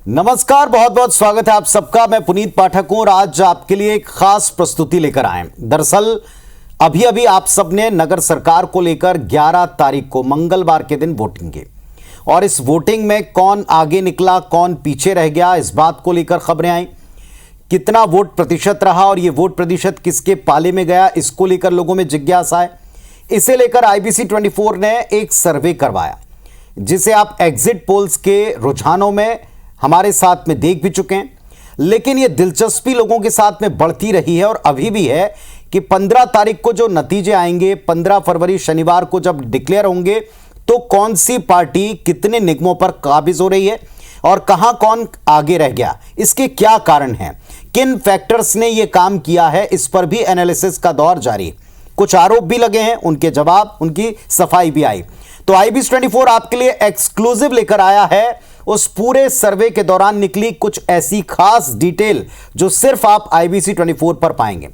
नमस्कार, बहुत बहुत स्वागत है आप सबका। मैं पुनीत पाठक हूं और आज आपके लिए एक खास प्रस्तुति लेकर आए। दरअसल अभी अभी आप सबने नगर सरकार को लेकर 11 तारीख को मंगलवार के दिन वोटिंग की और इस वोटिंग में कौन आगे निकला, कौन पीछे रह गया, इस बात को लेकर खबरें आई। कितना वोट प्रतिशत रहा और ये वोट प्रतिशत किसके पाले में गया, इसको लेकर लोगों में जिज्ञासा है। इसे लेकर IBC 24 ने एक सर्वे करवाया जिसे आप एग्जिट पोल्स के रुझानों में हमारे साथ में देख भी चुके हैं, लेकिन यह दिलचस्पी लोगों के साथ में बढ़ती रही है और अभी भी है कि 15 तारीख को जो नतीजे आएंगे, 15 फरवरी शनिवार को जब डिक्लेयर होंगे तो कौन सी पार्टी कितने निगमों पर काबिज हो रही है और कहां कौन आगे रह गया, इसके क्या कारण हैं, किन फैक्टर्स ने यह काम किया है, इस पर भी एनालिसिस का दौर जारी। कुछ आरोप भी लगे हैं, उनके जवाब, उनकी सफाई भी आई। तो IBC 24 आपके लिए एक्सक्लूसिव लेकर आया है उस पूरे सर्वे के दौरान निकली कुछ ऐसी खास डिटेल जो सिर्फ आप IBC 24 पर पाएंगे।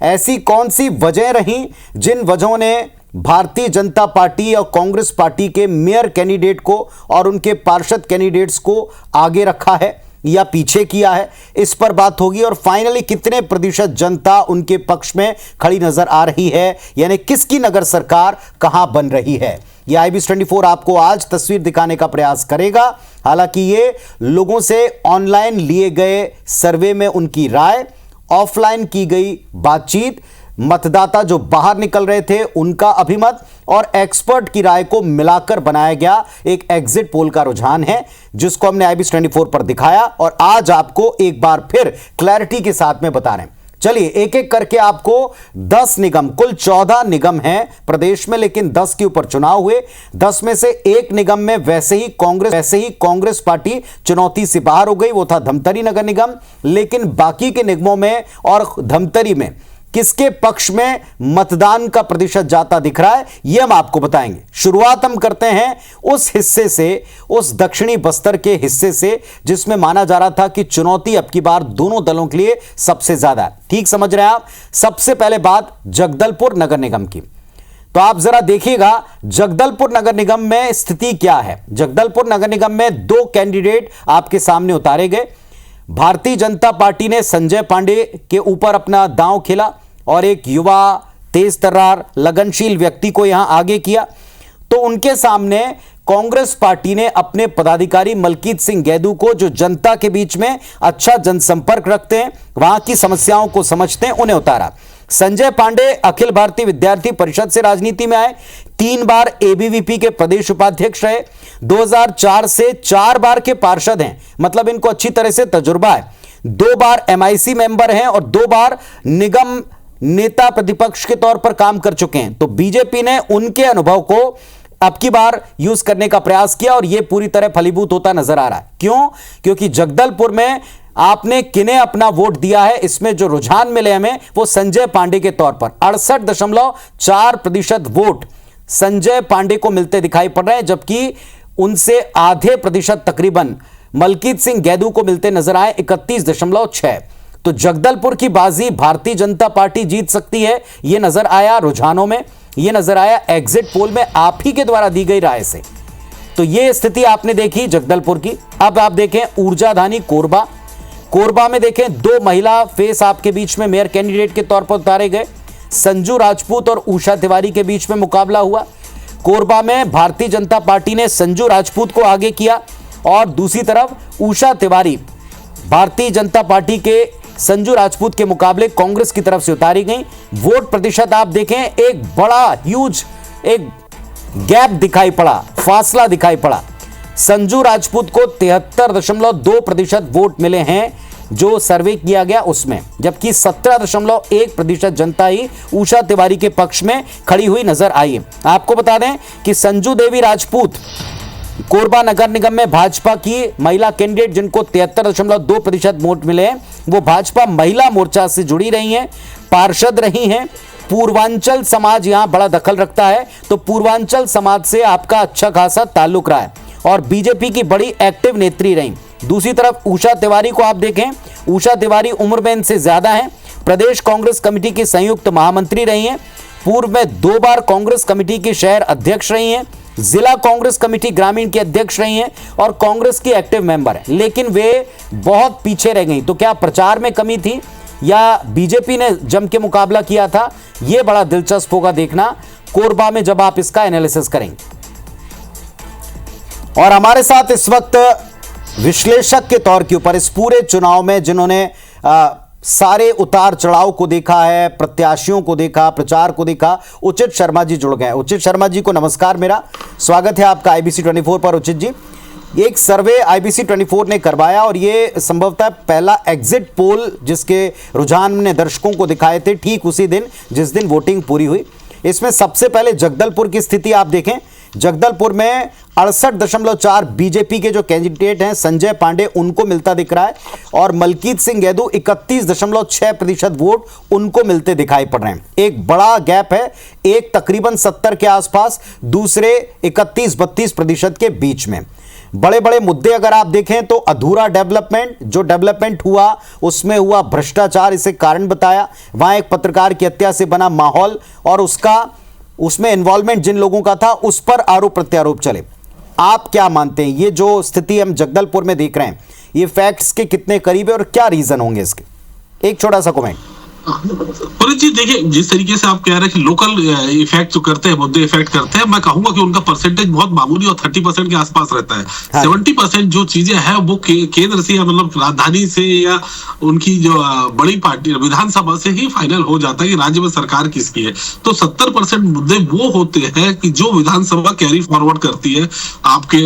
ऐसी कौन सी वजह रही जिन वजहों ने भारतीय जनता पार्टी और कांग्रेस पार्टी के मेयर कैंडिडेट को और उनके पार्षद कैंडिडेट्स को आगे रखा है या पीछे किया है, इस पर बात होगी। और फाइनली कितने प्रतिशत जनता उनके पक्ष में खड़ी नजर आ रही है, यानी किसकी नगर सरकार कहां बन रही है, यह IBC 24 आपको आज तस्वीर दिखाने का प्रयास करेगा। हालांकि ये लोगों से ऑनलाइन लिए गए सर्वे में उनकी राय, ऑफलाइन की गई बातचीत, मतदाता जो बाहर निकल रहे थे उनका अभिमत और एक्सपर्ट की राय को मिलाकर बनाया गया एक एग्जिट पोल का रुझान है, जिसको हमने IBC 24 पर दिखाया और आज आपको एक बार फिर क्लैरिटी के साथ में बता रहे हैं। चलिए एक एक करके आपको 10 निगम, कुल 14 निगम हैं प्रदेश में, लेकिन 10 के ऊपर चुनाव हुए। 10 में से एक निगम में वैसे ही कांग्रेस पार्टी चुनौती से बाहर हो गई, वो था धमतरी नगर निगम। लेकिन बाकी के निगमों में और धमतरी में किसके पक्ष में मतदान का प्रतिशत जाता दिख रहा है, यह हम आपको बताएंगे। शुरुआत हम करते हैं उस हिस्से से, उस दक्षिणी बस्तर के हिस्से से जिसमें माना जा रहा था कि चुनौती अब की बार दोनों दलों के लिए सबसे ज्यादा है। ठीक समझ रहे हैं आप। सबसे पहले बात जगदलपुर नगर निगम की, तो आप जरा देखिएगा जगदलपुर नगर निगम में स्थिति क्या है। जगदलपुर नगर निगम में 2 कैंडिडेट आपके सामने उतारे गए। भारतीय जनता पार्टी ने संजय पांडे के ऊपर अपना दांव खेला और एक युवा, तेज तर्रार, लगनशील व्यक्ति को यहां आगे किया। तो उनके सामने कांग्रेस पार्टी ने अपने पदाधिकारी मलकीत सिंह गैदू को, जो जनता के बीच में अच्छा जनसंपर्क रखते हैं, वहां की समस्याओं को समझते हैं, उन्हें उतारा। संजय पांडे अखिल भारतीय विद्यार्थी परिषद से राजनीति में आए, 3 बार ABVP के प्रदेश उपाध्यक्ष रहे, 2004 से 4 बार के पार्षद हैं, मतलब इनको अच्छी तरह से तजुर्बा है। 2 बार MIC मेंबर हैं और 2 बार निगम नेता प्रतिपक्ष के तौर पर काम कर चुके हैं। तो बीजेपी ने उनके अनुभव को अब की बार यूज करने का प्रयास किया और यह पूरी तरह फलीभूत होता नजर आ रहा है। क्यों? क्योंकि जगदलपुर में आपने किन्हें अपना वोट दिया है, इसमें जो रुझान मिले हमें वो संजय पांडे के तौर पर 68.4% वोट संजय पांडे को मिलते दिखाई पड़ रहे हैं, जबकि उनसे आधे प्रतिशत तकरीबन मलकीत सिंह गैदू को मिलते नजर आए 31.6। तो जगदलपुर की बाजी भारतीय जनता पार्टी जीत सकती है, यह नजर आया रुझानों में, यह नजर आया एग्जिट पोल में आप ही के द्वारा दी गई राय से। तो यह स्थिति आपने देखी जगदलपुर की। अब आप देखें ऊर्जाधानी कोरबा में देखें 2 महिला फेस आपके बीच में मेयर कैंडिडेट के तौर पर उतारे गए। संजू राजपूत और उषा तिवारी के बीच में मुकाबला हुआ। कोरबा में भारतीय जनता पार्टी ने संजू राजपूत को आगे किया और दूसरी तरफ उषा तिवारी भारतीय जनता पार्टी के संजू राजपूत के मुकाबले कांग्रेस की तरफ से उतारी गई। वोट प्रतिशत आप देखें, एक बड़ा ह्यूज एक गैप दिखाई पड़ा, फासला दिखाई पड़ा। संजू राजपूत को 73.2% वोट मिले हैं जो सर्वे किया गया उसमें, जबकि 17.1% जनता ही उषा तिवारी के पक्ष में खड़ी हुई नजर आई। आपको बता दें कि संजू देवी राजपूत कोरबा नगर निगम में भाजपा की महिला कैंडिडेट, जिनको 73.2% वोट मिले हैं, वो भाजपा महिला मोर्चा से जुड़ी रही हैं, पार्षद रही हैं। पूर्वांचल समाज यहां बड़ा दखल रखता है, तो पूर्वांचल समाज से आपका अच्छा खासा ताल्लुक रहा है और बीजेपी की बड़ी एक्टिव नेत्री रही। दूसरी तरफ उषा तिवारी को आप देखें, उषा तिवारी उम्र में इनसे ज्यादा हैं, प्रदेश कांग्रेस कमेटी की संयुक्त महामंत्री रही हैं, पूर्व में 2 बार कांग्रेस कमेटी की शहर अध्यक्ष रही हैं, जिला कांग्रेस कमेटी ग्रामीण की अध्यक्ष रही हैं और कांग्रेस की एक्टिव मेंबर हैं, लेकिन वे बहुत पीछे रह गई। तो क्या प्रचार में कमी थी या बीजेपी ने जम के मुकाबला किया था? यह बड़ा दिलचस्प होगा देखना कोरबा में जब आप इसका एनालिसिस करेंगे। और हमारे साथ इस वक्त विश्लेषक के तौर के ऊपर इस पूरे चुनाव में जिन्होंने सारे उतार चढ़ाव को देखा है, प्रत्याशियों को देखा, प्रचार को देखा, उचित शर्मा जी जुड़ गए। उचित शर्मा जी को नमस्कार, मेरा स्वागत है आपका IBC 24 पर। उचित जी, एक सर्वे IBC 24 ने करवाया और ये संभवतः पहला एग्जिट पोल जिसके रुझान ने दर्शकों को दिखाए थे ठीक उसी दिन जिस दिन वोटिंग पूरी हुई। इसमें सबसे पहले जगदलपुर की स्थिति आप देखें। जगदलपुर में 68.4 बीजेपी के जो कैंडिडेट हैं संजय पांडे उनको मिलता दिख रहा है और मलकीत सिंह गैदू 31.6% वोट उनको मिलते दिखाई पड़ रहे हैं। एक बड़ा गैप है, एक तकरीबन 70 के आसपास, दूसरे 31-32% के बीच में। बड़े बड़े मुद्दे अगर आप देखें तो अधूरा डेवलपमेंट, जो डेवलपमेंट हुआ उसमें हुआ भ्रष्टाचार, इसे कारण बताया। वहां एक पत्रकार की हत्या से बना माहौल और उसमें इन्वॉल्वमेंट जिन लोगों का था उस पर आरोप प्रत्यारोप चले। आप क्या मानते हैं, ये जो स्थिति हम जगदलपुर में देख रहे हैं ये फैक्ट्स के कितने करीब है और क्या रीजन होंगे इसके? एक छोटा सा कमेंट। पुनीत जी देखिए, जिस तरीके से आप कह रहे हैं कि लोकल इफेक्ट जो करते हैं, मुद्दे इफेक्ट करते हैं, मैं कहूंगा कि उनका परसेंटेज बहुत मामूली और 30% के आसपास रहता है। हाँ। 70% जो चीजें हैं वो केंद्र से या मतलब राजधानी से या उनकी जो बड़ी पार्टी विधानसभा से ही फाइनल हो जाता है कि राज्य में सरकार किसकी है। तो 70% मुद्दे वो होते हैं कि जो विधानसभा कैरी फॉरवर्ड करती है आपके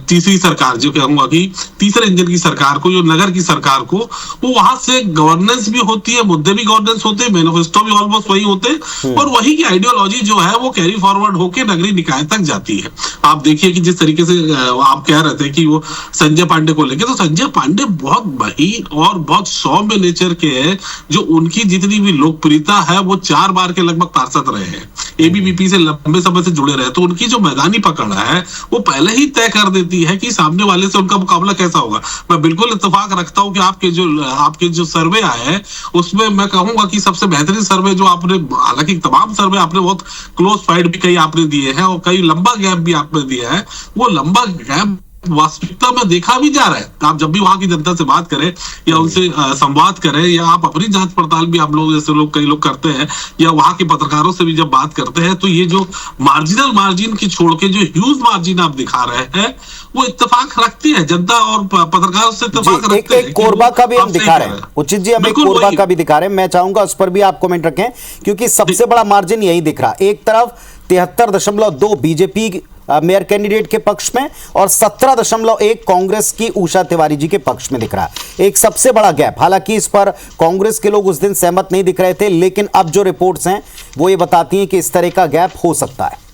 तीसरी सरकार, जो कहूंगा कि तीसरे इंजन की सरकार को, जो नगर की सरकार को, वो वहां से गवर्नेंस भी होती है, मुद्दे भी गवर्नेंस होते हैं, मैनिफेस्टो भी ऑलमोस्ट वही होते हैं और वही की आइडियोलॉजी जो है वो कैरी फॉरवर्ड होकर नगरीय निकाय तक जाती है। आप देखिए कि जिस तरीके से आप कह रहे थे कि वो संजय पांडे को लेके, तो संजय पांडे बहुत महीन और बहुत सौम्य नेचर के हैं। जो उनकी जितनी भी लोकप्रियता है वो 4 बार के लगभग पार्षद रहे हैं, ABVP से लंबे समय से जुड़े रहे, तो उनकी जो मैदानी पकड़ है वो पहले ही तय कर देती है कि सामने वाले से उनका मुकाबला कैसा होगा। मैं बिल्कुल इत्तेफाक रखता हूं कि आपके जो सर्वे आए हैं उसमें मैं कहूंगा कि सबसे बेहतरीन सर्वे जो आपने, हालांकि तमाम सर्वे आपने बहुत क्लोज फाइट भी कई आपने दिए हैं और कई लंबा गैप भी आपने दिया है, वो लंबा गैप वास्तविकता में देखा भी जा रहा है। आप जब भी वहां की जनता से बात करें या उनसे संवाद करें या आप अपनी जांच पड़ताल भी आप लोग जैसे लोग कई लोग करते हैं या वहां के पत्रकारों से भी जब बात करते हैं, तो ये जो मार्जिनल मार्जिन की छोड़ के जो ह्यूज मार्जिन आप दिखा रहे हैं वो इत्तेफाक रखती है जनता और पत्रकारों से इत्तेफाक रखते हैं। कोरबा का भी हम दिखा रहे हैं उचित जी, हम कोरबा का भी दिखा रहे हैं। मैं चाहूंगा उस पर भी आप कमेंट रखें क्योंकि सबसे बड़ा मार्जिन यही दिख रहा। एक तरफ 73.2 बीजेपी मेयर कैंडिडेट के पक्ष में और 17.1 कांग्रेस की उषा तिवारी जी के पक्ष में दिख रहा है। एक सबसे बड़ा गैप। हालांकि इस पर कांग्रेस के लोग उस दिन सहमत नहीं दिख रहे थे, लेकिन अब जो रिपोर्ट्स हैं वो ये बताती हैं कि इस तरह का गैप हो सकता है।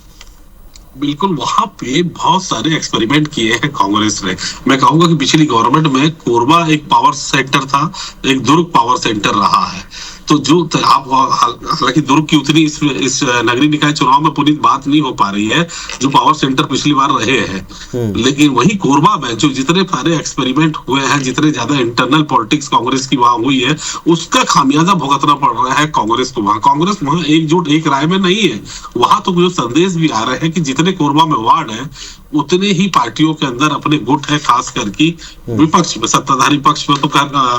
बिल्कुल, वहां पे बहुत सारे एक्सपेरिमेंट किए हैं कांग्रेस ने। मैं कहूंगा कि पिछली गवर्नमेंट में कोरबा एक पावर सेंटर था, एक दुर्ग पावर सेंटर रहा है। तो जो आप, हालांकि दुर्ग की उतनी इस नगरीय निकाय चुनाव में पूरी बात नहीं हो पा रही है जो पावर सेंटर पिछली बार रहे हैं, लेकिन वही कोरबा में जो जितने सारे एक्सपेरिमेंट हुए हैं, जितने ज्यादा इंटरनल पॉलिटिक्स कांग्रेस की वहां हुई है, उसका खामियाजा भुगतना पड़ रहा है कांग्रेस को। कांग्रेस वहां एकजुट एक राय में नहीं है। वहां तो जो संदेश भी आ रहे हैं कि जितने कोरबा में वार्ड है उतने ही पार्टियों के अंदर अपने गुट है, खास करके विपक्ष में, सत्ताधारी पक्ष में तो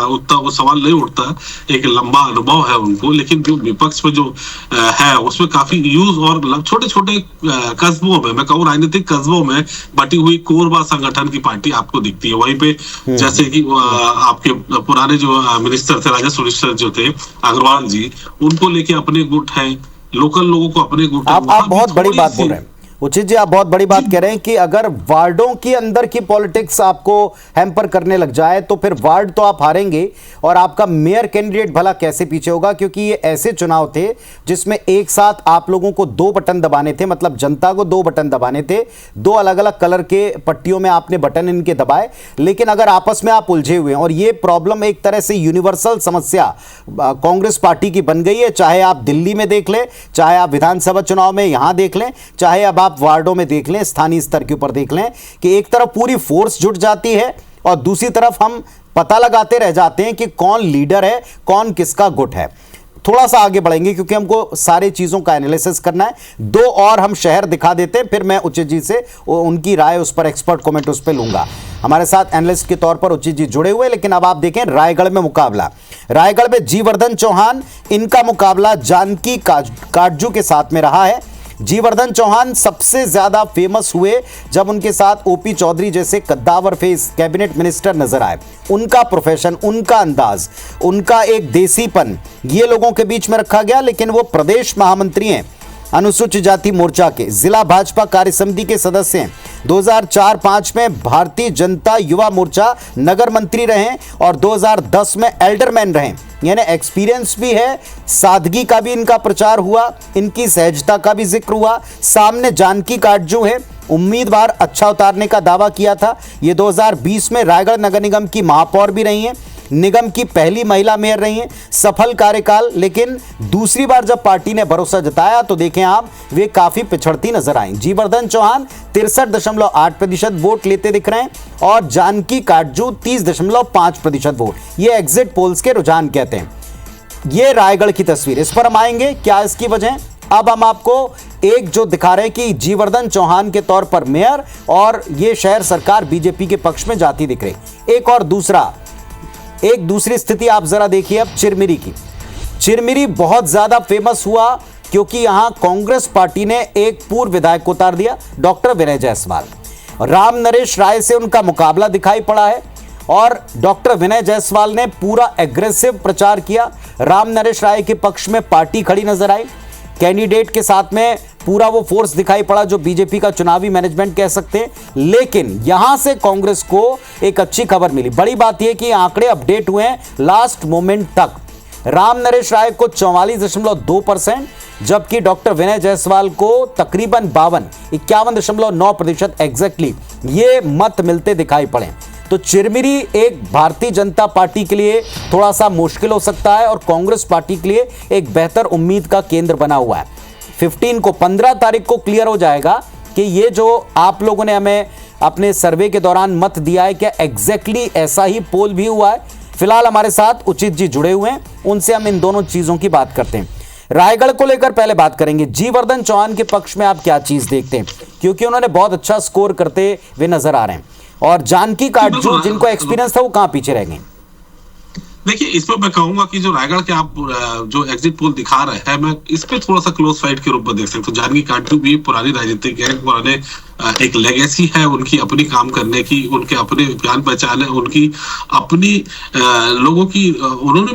उतना वो सवाल नहीं उठता, एक लंबा अनुभव है उनको, लेकिन जो विपक्ष में जो है उसमें काफी यूज और छोटे छोटे कस्बों में, मैं कहूँ राजनीतिक कस्बों में बटी हुई कोरबा संगठन की पार्टी आपको दिखती है। वहीं पे जैसे कि आपके पुराने जो मिनिस्टर थे, राजस्व मिनिस्टर जो थे अग्रवाल जी, उनको लेके अपने गुट है, लोकल लोगों को अपने गुट। आप बहुत बड़ी बात बोल रहे हैं उचित जी, आप बहुत बड़ी बात कह रहे हैं कि अगर वार्डों के अंदर की पॉलिटिक्स आपको हैम्पर करने लग जाए तो फिर वार्ड तो आप हारेंगे और आपका मेयर कैंडिडेट भला कैसे पीछे होगा, क्योंकि ये ऐसे चुनाव थे जिसमें एक साथ आप लोगों को 2 बटन दबाने थे, मतलब जनता को 2 बटन दबाने थे, 2 अलग अलग कलर के पट्टियों में आपने बटन इनके दबाए, लेकिन अगर आपस में आप उलझे हुए हैं और ये प्रॉब्लम एक तरह से यूनिवर्सल समस्या कांग्रेस पार्टी की बन गई है, चाहे आप दिल्ली में देख लें, चाहे आप विधानसभा चुनाव में यहां देख लें, चाहे अब आप वार्डों में देख लें, स्थानीय स्तर के ऊपर देख लें, कि एक तरफ पूरी फोर्स जुट जाती है और दूसरी तरफ हम पता लगाते रह जाते हैं कि कौन लीडर है, कौन किसका गुट है। थोड़ा सा आगे बढ़ेंगे क्योंकि हमको सारी चीजों का एनालिसिस करना है। दो और हम शहर दिखा देते हैं, फिर मैं उचित जी से उनकी राय उस पर, एक्सपर्ट कमेंट उस पर लूंगा। हमारे साथ एनालिस्ट के तौर पर उचित जी जुड़े हुए। लेकिन अब आप देखें रायगढ़ में मुकाबला, रायगढ़ में जीवर्धन चौहान, इनका मुकाबला जानकी काटजू के साथ में रहा है। जीवर्धन चौहान सबसे ज्यादा फेमस हुए जब उनके साथ ओपी चौधरी जैसे कद्दावर फेस कैबिनेट मिनिस्टर नजर आए। उनका प्रोफेशन, उनका अंदाज, उनका एक देसीपन, ये लोगों के बीच में रखा गया। लेकिन वो प्रदेश महामंत्री हैं, अनुसूचित जाति मोर्चा के, जिला भाजपा कार्य समिति के सदस्य हैं। 2004-05 में भारतीय जनता युवा मोर्चा नगर मंत्री रहे और 2010 में एल्डरमैन रहे। यानी एक्सपीरियंस भी है, सादगी का भी इनका प्रचार हुआ, इनकी सहजता का भी जिक्र हुआ। सामने जानकी काटजू है, उम्मीदवार अच्छा उतारने का दावा किया था। ये 2020 में रायगढ़ नगर निगम की महापौर भी रही हैं, निगम की पहली महिला मेयर रही हैं, सफल कार्यकाल। लेकिन दूसरी बार जब पार्टी ने भरोसा जताया तो देखें आप, वे काफी पिछड़ती नजर आई। जीवर्धन चौहान 63.8% वोट लेते दिख रहे हैं और जानकी काटजू 30.5% वोट। ये एग्जिट पोल्स के रुझान कहते हैं। ये रायगढ़ की तस्वीर, इस पर हम आएंगे, क्या इसकी वजह। अब हम आपको एक जो दिखा रहे हैं कि जीवर्धन चौहान के तौर पर मेयर और ये शहर सरकार बीजेपी के पक्ष में जाती दिख रही। एक दूसरी स्थिति आप जरा देखिए अब चिरमिरी की। चिरमिरी बहुत ज्यादा फेमस हुआ क्योंकि यहां कांग्रेस पार्टी ने एक पूर्व विधायक को उतार दिया, डॉक्टर विनय जायसवाल। राम नरेश राय से उनका मुकाबला दिखाई पड़ा है और डॉक्टर विनय जायसवाल ने पूरा एग्रेसिव प्रचार किया। राम नरेश राय के पक्ष में पार्टी खड़ी नजर आई, कैंडिडेट के साथ में पूरा वो फोर्स दिखाई पड़ा जो बीजेपी का चुनावी मैनेजमेंट कह सकते हैं। लेकिन यहां से कांग्रेस को एक अच्छी खबर मिली। बड़ी बात यह कि आंकड़े अपडेट हुए हैं लास्ट मोमेंट तक। राम नरेश राय को 44.2%, जबकि डॉक्टर विनय जायसवाल को तकरीबन 51.9% एग्जैक्टली ये मत मिलते दिखाई पड़े। तो चिरमिरी एक भारतीय जनता पार्टी के लिए थोड़ा सा मुश्किल हो सकता है और कांग्रेस पार्टी के लिए एक बेहतर उम्मीद का केंद्र बना हुआ है। 15 तारीख को क्लियर हो जाएगा कि ये जो आप लोगों ने हमें अपने सर्वे के दौरान मत दिया है, क्या एग्जैक्टली ऐसा ही पोल भी हुआ है। फिलहाल हमारे साथ उचित जी जुड़े हुए हैं, उनसे हम इन दोनों चीजों की बात करते हैं। रायगढ़ को लेकर पहले बात करेंगे। जीवर्धन चौहान के पक्ष में आप क्या चीज देखते हैं, क्योंकि उन्होंने बहुत अच्छा स्कोर करते हुए नजर आ रहे हैं, और जानकी काटजू जिनको एक्सपीरियंस था वो कहां पीछे रह गए। देखिए, इसमें मैं कहूंगा कि जो रायगढ़ के आप जो एग्जिट पोल दिखा रहे हैं, मैं इस पे थोड़ा सा क्लोज फाइट के रूप में देख सकता हूँ। जानकी काटजू भी पुरानी राजनीतिक है, पुराने एक लेगेसी है उनकी अपनी काम करने की, उनके अपने जान पहचान है, उनकी अपनी लोगों की, उन्होंने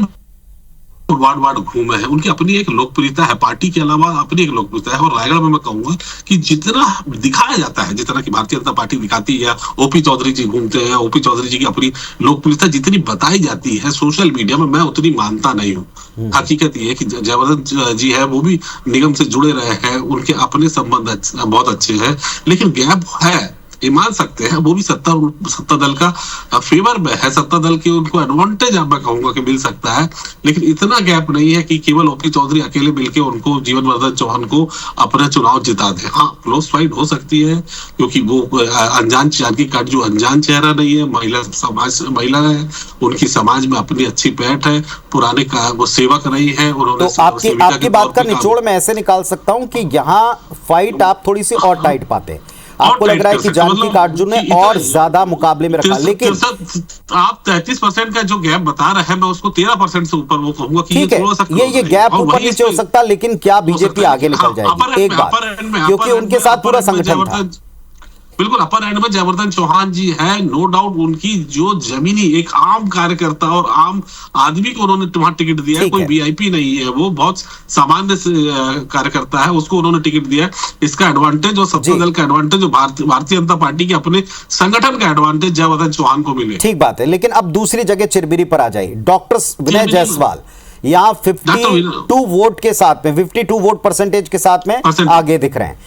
वार्ड घूमे हैं, उनकी अपनी एक लोकप्रियता है, पार्टी के अलावा अपनी एक लोकप्रियता है। और रायगढ़ में मैं कहूंगा कि जितना दिखाया जाता है, जितना कि भारतीय जनता पार्टी दिखाती है, ओपी चौधरी जी घूमते हैं, ओपी चौधरी जी की अपनी लोकप्रियता जितनी बताई जाती है सोशल मीडिया में, मैं उतनी मानता नहीं हूँ। हकीकत ये है कि जयवर्धन जी है, वो भी निगम से जुड़े रहे हैं, उनके अपने संबंध बहुत अच्छे हैं, लेकिन गैप है, ये मान सकते हैं। वो भी सत्ता दल का फेवर में है, सत्ता दल के उनको एडवांटेज मैं कहूंगा कि मिल सकता है, लेकिन इतना गैप नहीं है कि केवल ओपी चौधरी अकेले मिलके उनको, जीवर्धन चौहान को अपना चुनाव जिता दे। हाँ, क्लोज फाइट हो सकती है क्योंकि वो अनजान, जानकी काटजू अनजान चेहरा नहीं है, महिला है, उनकी समाज में अपनी अच्छी पैठ है, पुराने का वो सेवक रही है उन्होंने। तो आपकी बात का निचोड़ मैं ऐसे निकाल सकता हूं कि यहाँ फाइट आप थोड़ी सी और टाइट पाते हैं। आपको लग रहा है कि जानकी काटजू ने और ज्यादा मुकाबले में रखा, लेकिन आप 33% का जो गैप बता रहे हैं, मैं उसको 13% से ऊपर वो कहूंगा कि ठीक है, ये गैप ऊपर नीचे हो सकता, लेकिन क्या बीजेपी आगे निकल जाएगी? एक बात, क्योंकि उनके साथ पूरा संगठन था। बिल्कुल अपर एंड में जयवर्धन चौहान जी है, नो डाउट। उनकी जो जमीनी एक आम कार्यकर्ता और आम आदमी को उन्होंने वहां टिकट दिया है, कोई वीआईपी नहीं है, वो बहुत सामान्य कार्यकर्ता है, उसको उन्होंने टिकट दिया है। इसका एडवांटेज और सत्ता दल का एडवांटेज, भारतीय जनता पार्टी के अपने संगठन का एडवांटेज जयवर्धन चौहान को मिले। ठीक बात है, लेकिन अब दूसरी जगह चिरमिरी पर आ जाइए। डॉक्टर विनय जायसवाल यहाँ 52 वोट के साथ में, 52 वोट परसेंटेज के साथ में आगे दिख रहे हैं।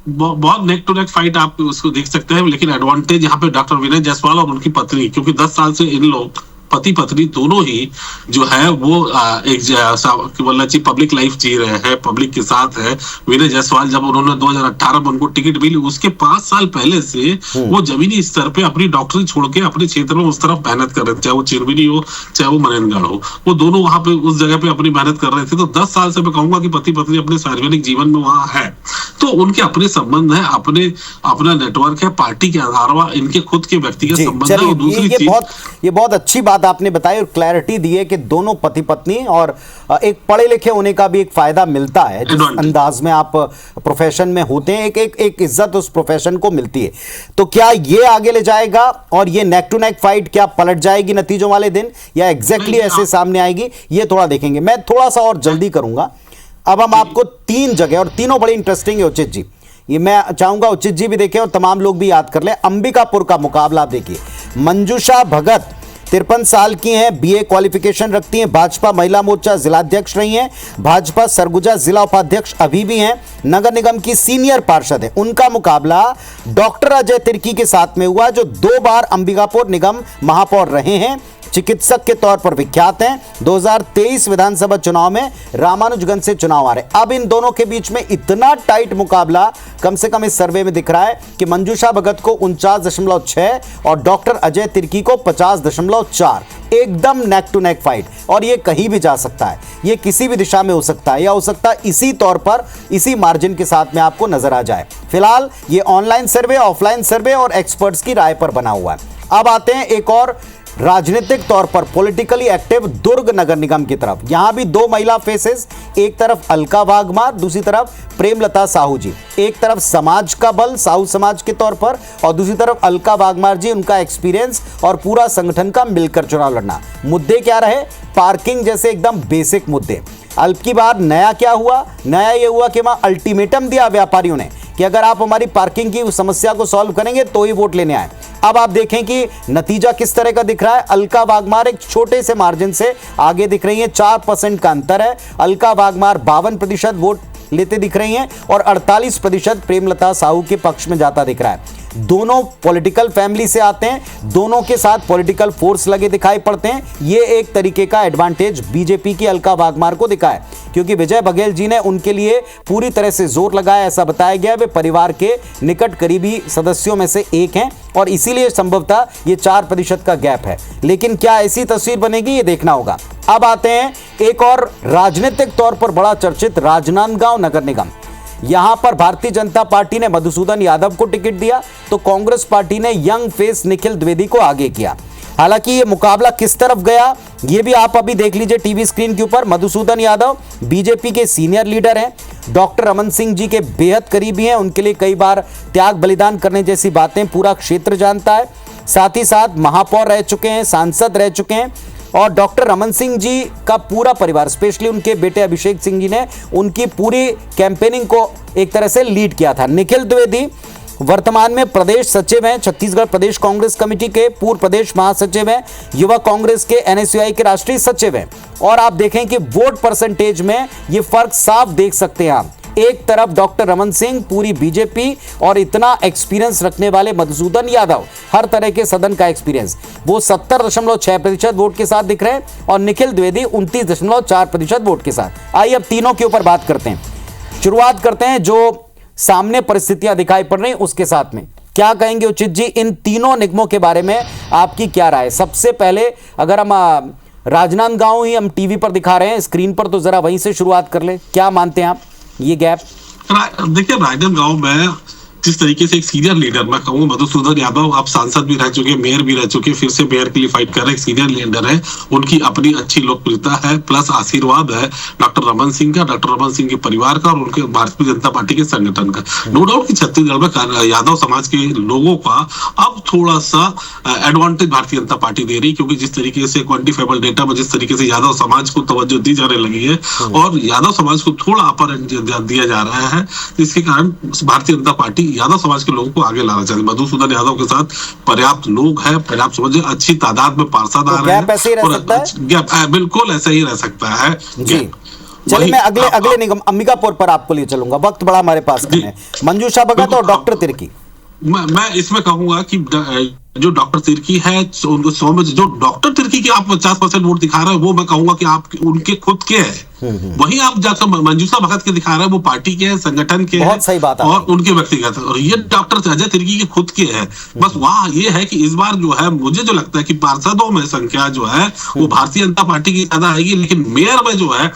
बहुत नेक टू नेक फाइट आप उसको देख सकते हैं, लेकिन एडवांटेज यहाँ पे डॉक्टर विनय जायसवाल और उनकी पत्नी, क्योंकि 10 साल से इन लोग पति पत्नी दोनों ही जो है वो एक पब्लिक लाइफ जी रहे हैं, पब्लिक के साथ है। विनय जायसवाल जब उन्होंने 2018 में उनको टिकट मिली, उसके 5 साल पहले से वो जमीनी स्तर पे अपनी डॉक्टरी छोड़ के अपने क्षेत्र में उस तरफ मेहनत कर रहे थे, चाहे वो चिरमिनी हो चाहे वो मनेनगढ़ हो, वो दोनों वहां पे उस जगह पे अपनी मेहनत कर रहे थे। तो 10 साल से मैं कहूंगा कि पति पत्नी अपने सार्वजनिक जीवन में वहां है, तो उनके अपने संबंध है, अपना नेटवर्क है, पार्टी के अलावा इनके खुद के व्यक्तिगत संबंध है। और दूसरी चीज, ये बहुत अच्छी बात आपने बताई और क्लैरिटी दी है कि दोनों पति पत्नी और एक पढ़े लिखे होने का भी एक फायदा मिलता है, जिस अंदाज में आप प्रोफेशन में होते हैं, एक इज्जत उस प्रोफेशन को मिलती है। तो क्या ये आगे ले जाएगा और ये नेक टू नेक फाइट क्या पलट जाएगी नतीजों वाले दिन, या एग्जैक्टली ऐसे सामने आएगी, ये थोड़ा देखेंगे। मैं थोड़ा सा और जल्दी करूंगा। अब हम आपको 3 जगह, और तीनों बड़ी इंटरेस्टिंग है उचित जी, ये मैं चाहूंगा उचित जी भी देखें और तमाम लोग भी याद कर लें। अंबिकापुर का मुकाबला आप देखिए। मंजूषा भगत 53 साल की हैं, बीए क्वालिफिकेशन रखती हैं, भाजपा महिला मोर्चा जिलाध्यक्ष रही हैं, भाजपा सरगुजा जिला उपाध्यक्ष अभी भी हैं, नगर निगम की सीनियर पार्षद है। उनका मुकाबला डॉक्टर अजय तिर्की के साथ में हुआ, जो 2 बार अंबिकापुर निगम महापौर रहे हैं, चिकित्सक के तौर पर विख्यात हैं। 2023 विधानसभा चुनाव में रामानुजगंज से चुनाव आ रहे। अब इन दोनों के बीच में इतना टाइट मुकाबला कम से कम इस सर्वे में दिख रहा है कि मंजूषा भगत को 49.6 और डॉक्टर अजय तिर्की को 50.4, एकदम नेक टू नेक फाइट। और ये कहीं भी जा सकता है, ये किसी भी दिशा में हो सकता है, या हो सकता है इसी तौर पर इसी मार्जिन के साथ में आपको नजर आ जाए। फिलहाल ये ऑनलाइन सर्वे, ऑफलाइन सर्वे और एक्सपर्ट्स की राय पर बना हुआ है। अब आते हैं एक और राजनीतिक तौर पर पॉलिटिकली एक्टिव दुर्ग नगर निगम की तरफ। यहां भी 2 महिला फेसेस, एक तरफ अलका वाघमार, दूसरी तरफ प्रेमलता साहू जी। एक तरफ समाज का बल साहू समाज के तौर पर, और दूसरी तरफ अलका वाघमार जी, उनका एक्सपीरियंस और पूरा संगठन का मिलकर चुनाव लड़ना। मुद्दे क्या रहे? पार्किंग जैसे एकदम बेसिक मुद्दे। अब की बार नया क्या हुआ? नया ये हुआ कि वहां अल्टीमेटम दिया व्यापारियों ने कि अगर आप हमारी पार्किंग की समस्या को सॉल्व करेंगे तो ही वोट लेने आए। अब आप देखें कि नतीजा किस तरह का दिख रहा है। अलका वाघमार एक छोटे से मार्जिन से आगे दिख रही है, 4% का अंतर है। अलका वाघमार 52% वोट लेते दिख रही हैं और 48% प्रेमलता साहू के पक्ष में जाता दिख रहा है। दोनों पॉलिटिकल फैमिली से आते हैं, दोनों के साथ पॉलिटिकल फोर्स लगे दिखाई पड़ते हैं। ये एक तरीके का एडवांटेज बीजेपी की अलका वाघमार को दिखा है, क्योंकि विजय बघेल जी ने उनके लिए पूरी तरह से जोर लगाया। ऐसा बताया गया वे परिवार के निकट करीबी सदस्यों में से एक हैं और इसीलिए संभवतः ये 4% का गैप है। लेकिन क्या ऐसी तस्वीर बनेगी, ये देखना होगा। अब आते हैं एक और राजनीतिक तौर पर बड़ा चर्चित राजनांदगांव नगर निगम। यहां पर भारतीय जनता पार्टी ने मधुसूदन यादव को टिकट दिया, तो कांग्रेस पार्टी ने यंग फेस निखिल द्विवेदी को आगे किया। हालांकि ये मुकाबला किस तरफ गया, ये भी आप अभी देख लीजिए टीवी स्क्रीन के ऊपर। मधुसूदन यादव बीजेपी के सीनियर लीडर हैं, डॉक्टर रमन सिंह जी के बेहद करीबी हैं, उनके लिए कई बार त्याग बलिदान करने जैसी बातें पूरा क्षेत्र जानता है। साथ ही साथ महापौर रह चुके हैं, सांसद रह चुके हैं, और डॉक्टर रमन सिंह जी का पूरा परिवार, स्पेशली उनके बेटे अभिषेक सिंह जी ने उनकी पूरी कैंपेनिंग को एक तरह से लीड किया था। निखिल द्विवेदी वर्तमान में प्रदेश सचिव हैं, छत्तीसगढ़ प्रदेश कांग्रेस कमेटी के पूर्व प्रदेश महासचिव हैं, युवा कांग्रेस के एनएसयूआई के राष्ट्रीय सचिव हैं। और आप देखें कि वोट परसेंटेज में ये फर्क साफ देख सकते हैं आप। एक तरफ डॉक्टर रमन सिंह पूरी बीजेपी और इतना एक्सपीरियंस रखने वाले मधुसूदन यादव, हर तरह के सदन का एक्सपीरियंस, वो 70.6% वोट के साथ दिख रहे हैं, और निखिल द्विवेदी 29.4% वोट के साथ। आइए अब तीनों के ऊपर बात करते हैं। शुरुआत करते हैं जो सामने परिस्थितियां दिखाई पड़ रही उसके साथ में। क्या कहेंगे उचित जी, इन तीनों निगमों के बारे में आपकी क्या राय? सबसे पहले अगर हम राजनांदगांव ही हम टीवी पर दिखा रहे हैं स्क्रीन पर, तो जरा वहीं से शुरुआत कर ले। क्या मानते हैं आप ये गैप? देखिए, राजनांदगांव में जिस तरीके से एक सीनियर लीडर, मैं कहूँ मधुसूदन यादव, आप सांसद भी रह चुके, मेयर भी रह चुके, फिर से मेयर के लिए फाइट कर रहे एक सीनियर लीडर है, उनकी अपनी अच्छी लोकप्रियता है, प्लस आशीर्वाद है डॉक्टर रमन सिंह का, डॉक्टर रमन सिंह के परिवार का और उनके भारतीय जनता पार्टी के संगठन का। नो डाउट कि छत्तीसगढ़ में यादव समाज के लोगों का अब थोड़ा सा एडवांटेज भारतीय जनता पार्टी दे रही, क्योंकि जिस तरीके से क्वांटिफाइबल डेटा में जिस तरीके से यादव समाज को तवज्जो दी जाने लगी है और यादव समाज को थोड़ा अपर दिया जा रहा है, जिसके कारण भारतीय जनता पार्टी यादव समाज के लोगों को आगे लाना चाहते हैं। मधुसूदन यादव के साथ पर्याप्त लोग हैं, पर्याप्त समझे, अच्छी तादाद में पार्षद आ रहे हैं, बिल्कुल ऐसा ही रह सकता है जी। चलिए मैं अगले निगम अंबिकापुर पर आपको लिए चलूंगा, वक्त बड़ा हमारे पास है। मंजूषा भगत और डॉक्टर तिर्की। मैं इसमें कहूंगा कि जो डॉक्टर तिर्की है उनको 100 में जो डॉक्टर तिर्की के आप 50% वोट दिखा रहे हैं, वो मैं कहूंगा कि आप उनके खुद के हैं। वही आप जाकर मंजूषा भगत के दिखा रहे हैं, वो पार्टी के हैं, संगठन के हैं, सही बात है, और उनके व्यक्तिगत। और ये डॉक्टर अजय तिर्की के खुद के हैं। बस वहाँ ये है कि इस बार जो है मुझे जो लगता है कि पार्षदों में संख्या जो है वो भारतीय जनता पार्टी की ज्यादा आएगी, लेकिन मेयर में जो है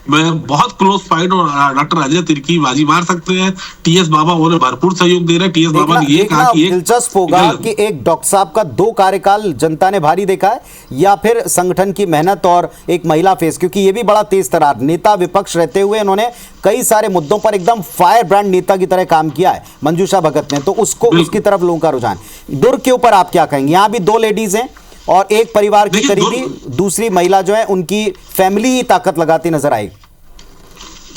मैं बहुत क्लोज फाइट और डॉक्टर अजय तिर्की बाजी मार सकते हैं। टीएस बाबा उन्हें भरपूर सहयोग दे रहे हैं। टीएस बाबा ने ये कहा कि दिलचस्प होगा कि एक डॉक्टर साहब का 2 कार्यकाल जनता ने भारी देखा है, या फिर संगठन की मेहनत और एक महिला फेस, क्योंकि ये भी बड़ा तेज तरार नेता विपक्ष रहते हुए इन्होंने कई सारे मुद्दों पर एकदम फायर ब्रांड नेता की तरह काम किया है मंजूषा भगत ने, तो उसकी तरफ लोगों का रुझान। दुर्ग के ऊपर आप क्या कहेंगे? यहाँ भी 2 लेडीज हैं और एक परिवार की करीबी दूसरी महिला जो है उनकी फैमिली ही ताकत लगाती नजर आई।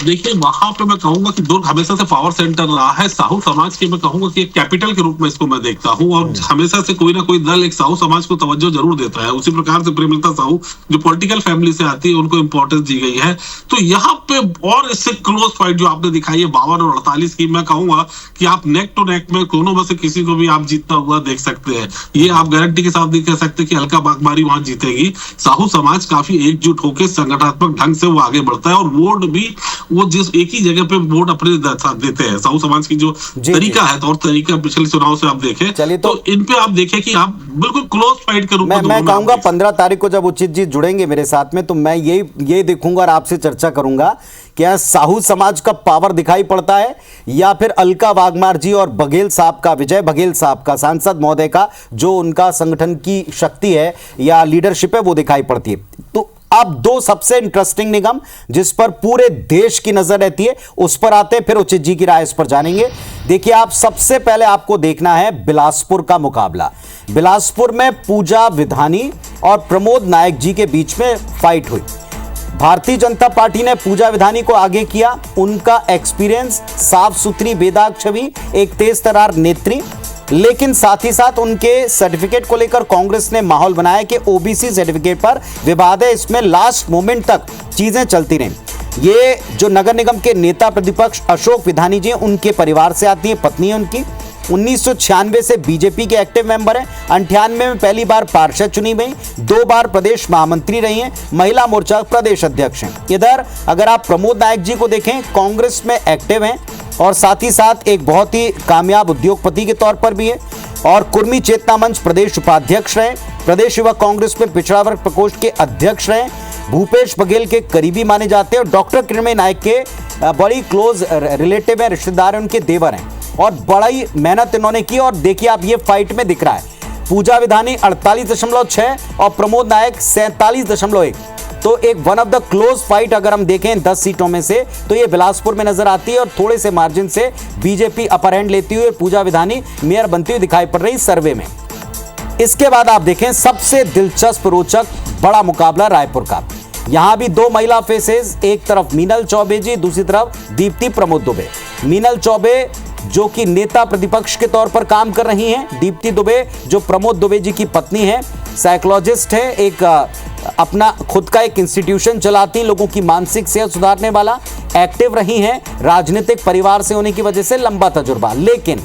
देखिए वहां पे मैं कहूंगा कि दुर्ग हमेशा से पावर सेंटर रहा है। साहू समाज के मैं कहूंगा कि एक कैपिटल के रूप में इसको मैं देखता हूं, और हमेशा से कोई ना कोई दल एक साहू समाज को तवज्जो जरूर देता है। उसी प्रकार से प्रेमलता साहू जो पॉलिटिकल फैमिली से आती है उनको इंपॉर्टेंस दी गई है। तो यहाँ पे और इससे क्लोज फाइट जो आपने दिखाई है 52 और 48 की, मैं कहूंगा कि आप नेक टू नेक में दोनों में से किसी को भी आप जीतता हुआ देख सकते हैं। ये आप गारंटी के साथ नहीं कह सकते कि हल्का बागबारी वहां जीतेगी। साहू समाज काफी एकजुट होकर संगठनात्मक ढंग से वो आगे बढ़ता है, और वोट भी वो जिस एक ही जगह पे वोट अपने साथ देते हैं। साहू समाज की जो तरीका है, तौर तरीका पिछले चुनाव से आप देखें तो इन पे आप देखें कि आप बिल्कुल क्लोज फाइट के रूप में मैं कहूंगा 15 तारीख को जब उचित जी जुड़ेंगे मेरे साथ में, तो मैं ये देखूंगा और आपसे चर्चा करूंगा क्या साहू समाज का पावर दिखाई पड़ता है, या फिर अलका वाघमार जी और बघेल साहब का, विजय बघेल साहब का, सांसद महोदय का जो उनका संगठन की शक्ति है या लीडरशिप है वो दिखाई पड़ती है। तो अब 2 सबसे इंटरेस्टिंग निगम जिस पर पूरे देश की नजर रहती है उस पर आते हैं, फिर उचित जी की राय इस पर जानेंगे। देखिए आप सबसे पहले आपको देखना है बिलासपुर का मुकाबला। बिलासपुर में पूजा विधानी और प्रमोद नायक जी के बीच में फाइट हुई। भारतीय जनता पार्टी ने पूजा विधानी को आगे किया। उनका एक्सपीरियंस, साफ सुथरी बेदाग छवि, एक तेज तरार नेत्री, लेकिन साथ ही साथ उनके सर्टिफिकेट को लेकर कांग्रेस ने माहौल बनाया कि ओबीसी सर्टिफिकेट पर विवाद है, इसमें लास्ट मोमेंट तक चीजें चलती रहीं। ये जो नगर निगम के नेता प्रतिपक्ष अशोक विधानी जी उनके परिवार से आती है, पत्नी है उनकी। 1996 से बीजेपी के एक्टिव मेंबर हैं। 98 में पहली बार पार्षद चुनी गई, 2 बार प्रदेश महामंत्री रही हैं, महिला मोर्चा प्रदेश अध्यक्ष हैं। इधर अगर आप प्रमोद नायक जी को देखें, कांग्रेस में एक्टिव हैं और साथ ही साथ एक बहुत ही कामयाब उद्योगपति के तौर पर भी है, और कुर्मी चेतना मंच प्रदेश उपाध्यक्ष रहे, प्रदेश युवा कांग्रेस में पिछड़ा वर्ग प्रकोष्ठ के अध्यक्ष रहे, भूपेश बघेल के करीबी माने जाते हैं, और डॉक्टर किरणमयी नायक के बड़ी क्लोज रिलेटिव है, रिश्तेदार हैं, उनके देवर हैं, और बड़ी मेहनत इन्होंने की। और देखिए आप ये फाइट में दिख रहा है, पूजा विधानी 48.6 और प्रमोद नायक 47.1, तो एक one of the close fight अगर हम देखें 10 सीटों में से तो ये बिलासपुर में नजर आती है, और थोड़े से मार्जिन से बीजेपी अपर हैंड लेती हुई पूजा विधानी मेयर बनती हुई दिखाई पड़ रही सर्वे में। इसके बाद आप देखें सबसे दिलचस्प रोचक बड़ा मुकाबला रायपुर का। यहां भी 2 महिला फेसेस, एक तरफ मीनल चौबे जी, दूसरी तरफ दीप्ति प्रमोद दुबे। मीनल चौबे जो कि नेता प्रतिपक्ष के तौर पर काम कर रही हैं, दीप्ति दुबे जो प्रमोद दुबे जी की पत्नी है, साइकोलॉजिस्ट है, एक अपना खुद का एक इंस्टीट्यूशन चलाती, लोगों की मानसिक सेहत सुधारने वाला, एक्टिव रही हैं, राजनीतिक परिवार से होने की वजह से लंबा तजुर्बा। लेकिन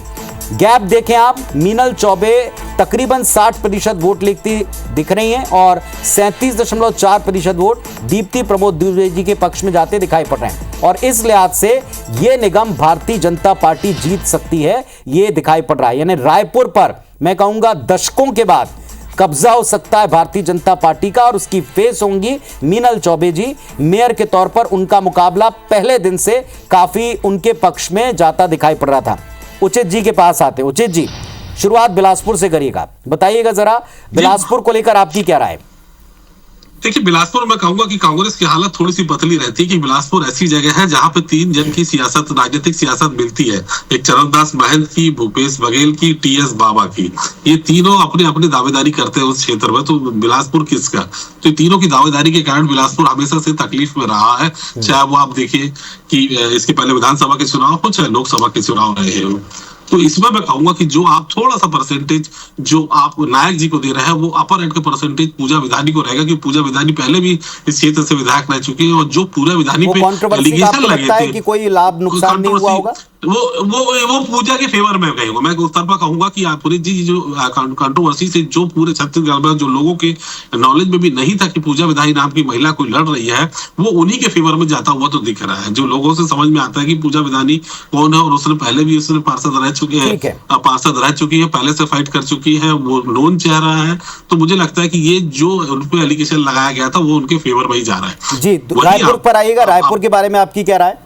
गैप देखें आप, मीनल चौबे तकरीबन 60% वोट लेती दिख रही हैं और 37.4% वोट दीप्ति प्रमोद दुबे जी के पक्ष में जाते दिखाई पड़ रहे हैं, और इस लिहाज से ये निगम भारतीय जनता पार्टी जीत सकती है, ये दिखाई पड़ रहा है। यानी रायपुर पर मैं कहूंगा दशकों के बाद कब्जा हो सकता है भारतीय जनता पार्टी का, और उसकी फेस होंगी मीनल चौबे जी। मेयर के तौर पर उनका मुकाबला पहले दिन से काफी उनके पक्ष में जाता दिखाई पड़ रहा था। उचित जी के पास आते। उचित जी, शुरुआत बिलासपुर से करिएगा, बताइएगा जरा बिलासपुर को लेकर आपकी क्या राय? देखिए बिलासपुर मैं कहूंगा कि कांग्रेस की हालत थोड़ी सी पतली रहती है कि बिलासपुर ऐसी जगह है जहां पे 3 जन की सियासत, राजनीतिक सियासत मिलती है। एक चरणदास महंत की, भूपेश बघेल की, टीएस बाबा की। ये तीनों अपने अपने दावेदारी करते हैं उस क्षेत्र में, तो बिलासपुर किसका? तो तीनों की दावेदारी के कारण बिलासपुर हमेशा से तकलीफ में रहा है। चाहे वो आप देखिए कि इसके पहले विधानसभा के चुनाव हो चाहे लोकसभा के चुनाव रहे हो, तो इसमें मैं कहूंगा कि जो आप थोड़ा सा परसेंटेज जो आप नायक जी को दे रहे हैं वो अपर एंड का परसेंटेज पूजा विधानी को रहेगा, क्योंकि पूजा विधानी पहले भी इस क्षेत्र से विधायक रह चुकी है और जो पूजा विधानी पे एलिगेशन लगे थे कि कोई लाभ नुकसान नहीं हुआ होगा, वो पूजा के फेवर में कहूंगा। मैं उस तरफ कहूंगा कि पुनीत जी जो कंट्रोवर्सी से जो पूरे छत्तीसगढ़ में जो लोगों के नॉलेज में भी नहीं था कि पूजा विधानी नाम की महिला कोई लड़ रही है, वो उन्हीं के फेवर में जाता हुआ तो दिख रहा है। जो लोगों से समझ में आता है कि पूजा विधानी कौन है और उसने पहले भी उसने पार्षद रह चुकी है, पहले से फाइट कर चुकी है, वो नोन चेहरा है। तो मुझे लगता है कि ये जो उन पे एलिगेशन लगाया गया था वो उनके फेवर में ही जा रहा है। जी, रायपुर पर आइएगा, रायपुर के बारे में आपकी क्या राय?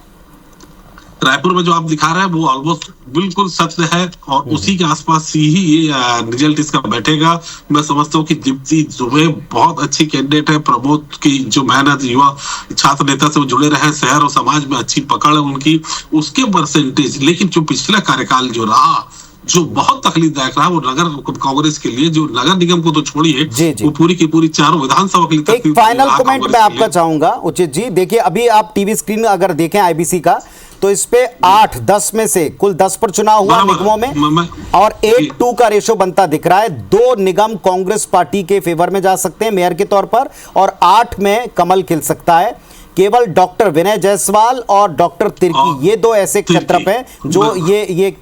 रायपुर में जो आप दिखा रहे हैं वो ऑलमोस्ट बिल्कुल सत्य है और उसी के आसपास ही ये रिजल्ट इसका बैठेगा। मैं समझता हूँ कि दीप्ति दुबे बहुत अच्छी कैंडिडेट है। प्रमोद की जो मेहनत युवा छात्र नेता से वो जुड़े रहे, शहर और समाज में अच्छी पकड़ है उनकी, उसके परसेंटेज। लेकिन जो पिछला कार्यकाल जो रहा, जो बहुत तकलीफदायक रहा, वो नगर कांग्रेस के लिए, जो नगर निगम को तो छोड़िए, वो पूरी की पूरी चारों विधानसभा के लिए। एक फाइनल कमेंट मैं आपका चाहूंगा उचित जी। देखिए, अभी आप टीवी स्क्रीन अगर देखें आईबीसी का, तो इस पे 8-10 में से कुल 10 पर चुनाव हुआ निगमों में और 8-2 का रेशो बनता दिख रहा है। 2 निगम कांग्रेस पार्टी के फेवर में जा सकते हैं मेयर के तौर पर और 8 में कमल खिल सकता है। केवल डॉक्टर विनय जायसवाल और डॉक्टर तिर्की, ये 2 ऐसे क्षत्रप हैं जो ये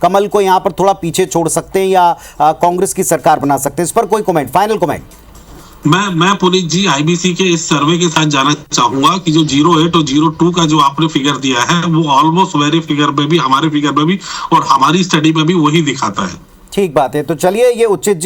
कमल को यहां पर थोड़ा पीछे छोड़ सकते हैं या कांग्रेस की सरकार बना सकते हैं। इस पर कोई कमेंट, फाइनल कमेंट? मैं पुनीत जी आईबीसी के इस सर्वे के साथ जाना चाहूंगा कि जो 08 और 02 का जो आपने फिगर दिया है वो ऑलमोस्ट मेरे फिगर में भी, हमारे फिगर में भी और हमारी स्टडी में भी वही दिखाता है। ठीक बात है। तो चलिए, ये उचित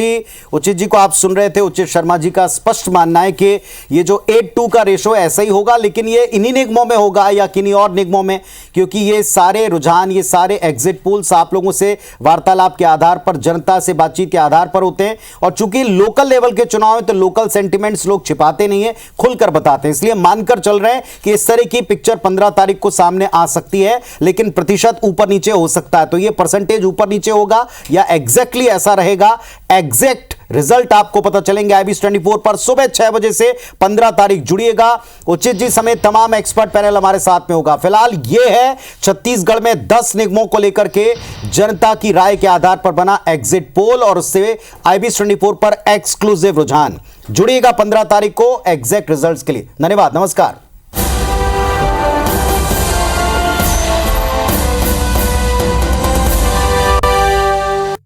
जी को आप सुन रहे थे। उचित शर्मा जी का स्पष्ट मानना है कि ये जो 8-2 का रेशो ऐसा ही होगा, लेकिन ये इन्हीं निगमों में होगा या किन्हीं और निगमों में, क्योंकि ये सारे रुझान, ये सारे एग्जिट पोल्स आप लोगों से वार्तालाप के आधार पर, जनता से बातचीत के आधार पर होते हैं। और चूंकि लोकल लेवल के चुनाव है तो लोकल सेंटिमेंट्स लोग छिपाते नहीं है, खुलकर बताते हैं। इसलिए मानकर चल रहे हैं कि इस तरह की पिक्चर 15 तारीख को सामने आ सकती है, लेकिन प्रतिशत ऊपर नीचे हो सकता है। तो ये परसेंटेज ऊपर नीचे होगा या एग्जैक्टली ऐसा रहेगा, एग्जैक्ट रिजल्ट आपको पता चलेंगे IBC 24 पर सुबह 6 बजे से 15 तारीख। जुड़िएगा, उचित जी समेत तमाम एक्सपर्ट पैनल हमारे साथ में होगा। फिलहाल यह है छत्तीसगढ़ में 10 निगमों को लेकर के जनता की राय के आधार पर बना एग्जिट पोल और उससे IBC 24 पर एक्सक्लूसिव रुझान। जुड़िएगा 15 तारीख को एग्जैक्ट रिजल्ट्स के लिए। धन्यवाद, नमस्कार।